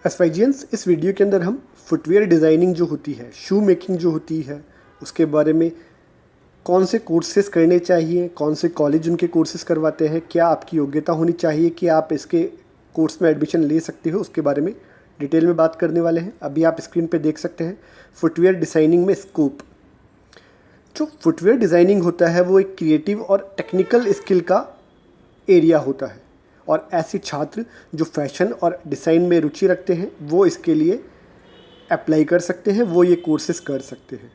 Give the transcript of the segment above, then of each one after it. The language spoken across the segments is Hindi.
एसवाईजियंस, इस वीडियो के अंदर हम फुटवेयर डिज़ाइनिंग जो होती है, शू मेकिंग जो होती है, उसके बारे में कौन से कोर्सेज़ करने चाहिए, कौन से कॉलेज उनके कोर्सेज़ करवाते हैं, क्या आपकी योग्यता होनी चाहिए कि आप इसके कोर्स में एडमिशन ले सकते हो, उसके बारे में डिटेल में बात करने वाले हैं। अभी आप स्क्रीन पे देख सकते हैं फुटवेयर डिज़ाइनिंग में स्कोप। जो फुटवेयर डिज़ाइनिंग होता है वो एक क्रिएटिव और टेक्निकल स्किल का एरिया होता है, और ऐसे छात्र जो फैशन और डिज़ाइन में रुचि रखते हैं वो इसके लिए अप्लाई कर सकते हैं, वो ये कोर्सेज़ कर सकते हैं।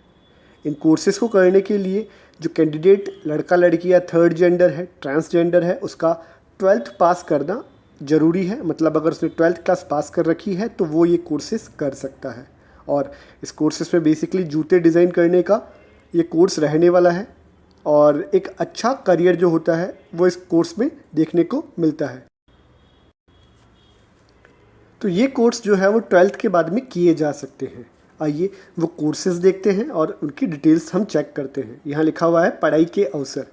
इन कोर्सेज़ को करने के लिए जो कैंडिडेट लड़का लड़की या थर्ड जेंडर है, ट्रांसजेंडर है, उसका 12th पास करना ज़रूरी है। मतलब अगर उसने 12th क्लास पास कर रखी है तो वो ये कोर्सेज़ कर सकता है। और इस कोर्सेज़ में बेसिकली जूते डिज़ाइन करने का ये कोर्स रहने वाला है, और एक अच्छा करियर जो होता है वो इस कोर्स में देखने को मिलता है। तो ये कोर्स जो है वो 12th के बाद में किए जा सकते हैं। आइए वो कोर्सेज़ देखते हैं और उनकी डिटेल्स हम चेक करते हैं। यहाँ लिखा हुआ है पढ़ाई के अवसर।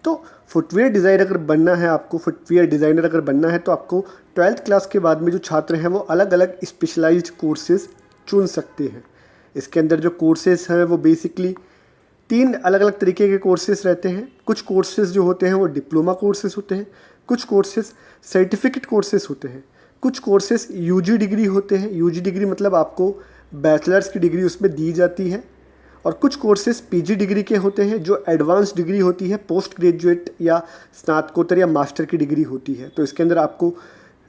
तो फुटवेयर डिज़ाइनर अगर बनना है आपको, फुटवेयर डिज़ाइनर अगर बनना है तो आपको 12th क्लास के बाद में जो छात्र हैं वो अलग अलग स्पेशलाइज्ड कोर्सेज़ चुन सकते हैं। इसके अंदर जो कोर्सेज़ हैं वो बेसिकली 3 अलग अलग तरीके के कोर्सेज़ रहते हैं। कुछ कोर्सेज़ जो होते हैं वो डिप्लोमा कोर्सेज़ होते हैं, कुछ कोर्सेज़ सर्टिफिकेट कोर्सेज़ होते हैं, कुछ कोर्सेज़ यूजी डिग्री होते हैं। यूजी डिग्री मतलब आपको बैचलर्स की डिग्री उसमें दी जाती है, और कुछ कोर्सेज़ पीजी डिग्री के होते हैं जो एडवांस डिग्री होती है, पोस्ट ग्रेजुएट या स्नातकोत्तर या मास्टर की डिग्री होती है। तो इसके अंदर आपको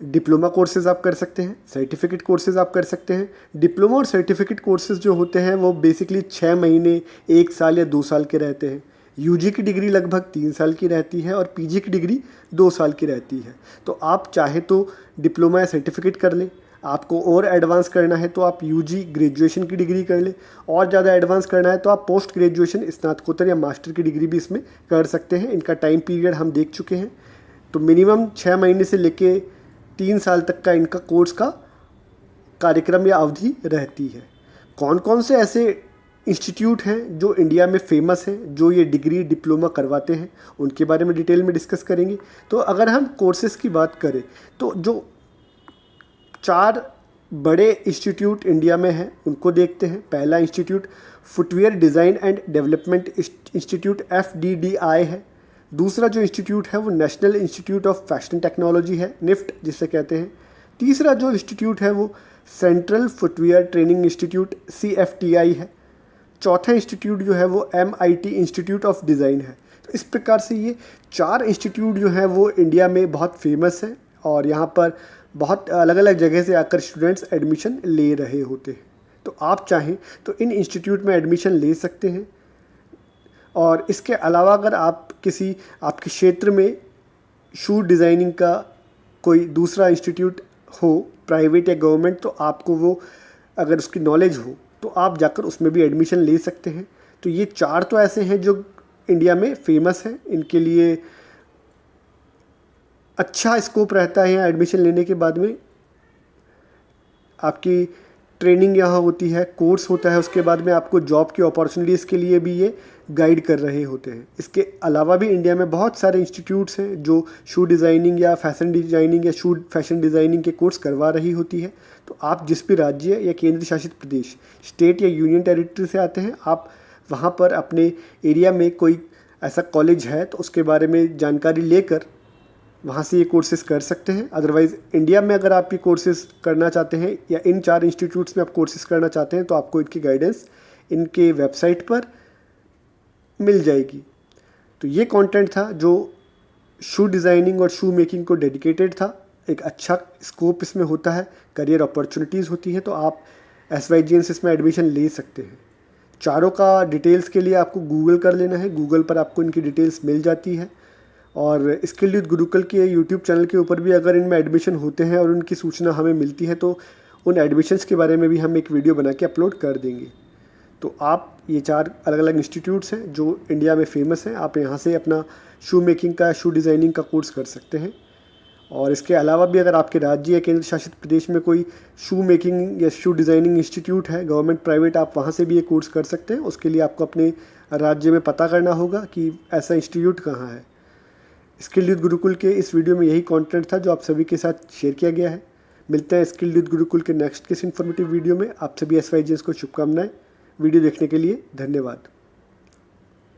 डिप्लोमा कोर्सेज़ आप कर सकते हैं, सर्टिफिकेट कोर्सेज़ आप कर सकते हैं। डिप्लोमा और सर्टिफिकेट कोर्सेज़ जो होते हैं वो बेसिकली 6 महीने, 1 साल या 2 साल के रहते हैं। यूजी की डिग्री लगभग 3 साल की रहती है और पीजी की डिग्री 2 साल की रहती है। तो आप चाहे तो डिप्लोमा या सर्टिफिकेट कर लें, आपको और एडवांस करना है तो आप यूजी ग्रेजुएशन की डिग्री कर लें, और ज़्यादा एडवांस करना है तो आप पोस्ट ग्रेजुएशन स्नातकोत्तर या मास्टर की डिग्री भी इसमें कर सकते हैं। इनका टाइम पीरियड हम देख चुके हैं। तो मिनिमम 6 महीने से लेके 3 साल तक का इनका कोर्स का कार्यक्रम या अवधि रहती है। कौन कौन से ऐसे इंस्टीट्यूट हैं जो इंडिया में फेमस हैं, जो ये डिग्री डिप्लोमा करवाते हैं, उनके बारे में डिटेल में डिस्कस करेंगे। तो अगर हम कोर्सेज़ की बात करें तो जो 4 बड़े इंस्टीट्यूट इंडिया में हैं उनको देखते हैं। पहला institute footwear design and development institute FDDI है। दूसरा जो इंस्टीट्यूट है वो national institute of fashion technology है, निफ्ट जिसे कहते हैं। तीसरा जो इंस्टीट्यूट है वो central footwear training institute CFTI है। चौथा इंस्टीट्यूट जो है वो MIT इंस्टीट्यूट ऑफ डिज़ाइन है। तो इस प्रकार से ये 4 इंस्टीट्यूट जो हैं वो इंडिया में बहुत फेमस हैं, और यहाँ पर बहुत अलग अलग जगह से आकर स्टूडेंट्स एडमिशन ले रहे होते हैं। तो आप चाहें तो इन इंस्टीट्यूट में एडमिशन ले सकते हैं। और इसके अलावा अगर आप किसी आपके क्षेत्र में शू डिज़ाइनिंग का कोई दूसरा इंस्टीट्यूट हो, प्राइवेट या गवर्नमेंट, तो आपको वो अगर उसकी नॉलेज हो तो आप जाकर उसमें भी एडमिशन ले सकते हैं। तो ये 4 तो ऐसे हैं जो इंडिया में फेमस हैं, इनके लिए अच्छा स्कोप रहता है यहाँ एडमिशन लेने के बाद में। आपकी ट्रेनिंग यहाँ होती है, कोर्स होता है, उसके बाद में आपको जॉब की अपॉर्चुनिटीज़ के लिए भी ये गाइड कर रहे होते हैं। इसके अलावा भी इंडिया में बहुत सारे इंस्टीट्यूट्स हैं जो शू डिज़ाइनिंग या फैशन डिज़ाइनिंग या शू फैशन डिज़ाइनिंग के कोर्स करवा रही होती है। तो आप जिस भी राज्य या केंद्र शासित प्रदेश, स्टेट या यूनियन टेरिटरी से आते हैं, आप वहाँ पर अपने एरिया में कोई ऐसा कॉलेज है तो उसके बारे में जानकारी लेकर वहाँ से ये कोर्सेज़ कर सकते हैं। अदरवाइज़ इंडिया में अगर आप ये कोर्सेज़ करना चाहते हैं या इन 4 इंस्टीट्यूट्स में आप कोर्सेज़ करना चाहते हैं तो आपको इनकी गाइडेंस इनके वेबसाइट पर मिल जाएगी। तो ये कंटेंट था जो शू डिज़ाइनिंग और शू मेकिंग को डेडिकेटेड था। एक अच्छा स्कोप इसमें होता है, करियर अपॉर्चुनिटीज़ होती है, तो आप SYGNS इसमें एडमिशन ले सकते हैं। चारों का डिटेल्स के लिए आपको गूगल कर लेना है, गूगल पर आपको इनकी डिटेल्स मिल जाती है। और स्किल यूथ गुरुकुल के यूट्यूब चैनल के ऊपर भी अगर इनमें एडमिशन होते हैं और उनकी सूचना हमें मिलती है तो उन एडमिशन्स के बारे में भी हम एक वीडियो बना के अपलोड कर देंगे। तो आप ये 4 अलग अलग इंस्टीट्यूट्स हैं जो इंडिया में फेमस हैं, आप यहाँ से अपना शू मेकिंग का, शू डिज़ाइनिंग का कोर्स कर सकते हैं। और इसके अलावा भी अगर आपके राज्य या केंद्र शासित प्रदेश में कोई शू मेकिंग या शू डिज़ाइनिंग इंस्टीट्यूट है, गवर्नमेंट प्राइवेट, आप वहाँ से भी ये कोर्स कर सकते हैं। उसके लिए आपको अपने राज्य में पता करना होगा कि ऐसा इंस्टीट्यूट कहाँ है। स्किल यूथ गुरुकुल के इस वीडियो में यही कंटेंट था जो आप सभी के साथ शेयर किया गया है। मिलते हैं स्किल्ड यूथ गुरुकुल के नेक्स्ट किस इन्फॉर्मेटिव वीडियो में। आप सभी SYGs को शुभकामनाएं। वीडियो देखने के लिए धन्यवाद।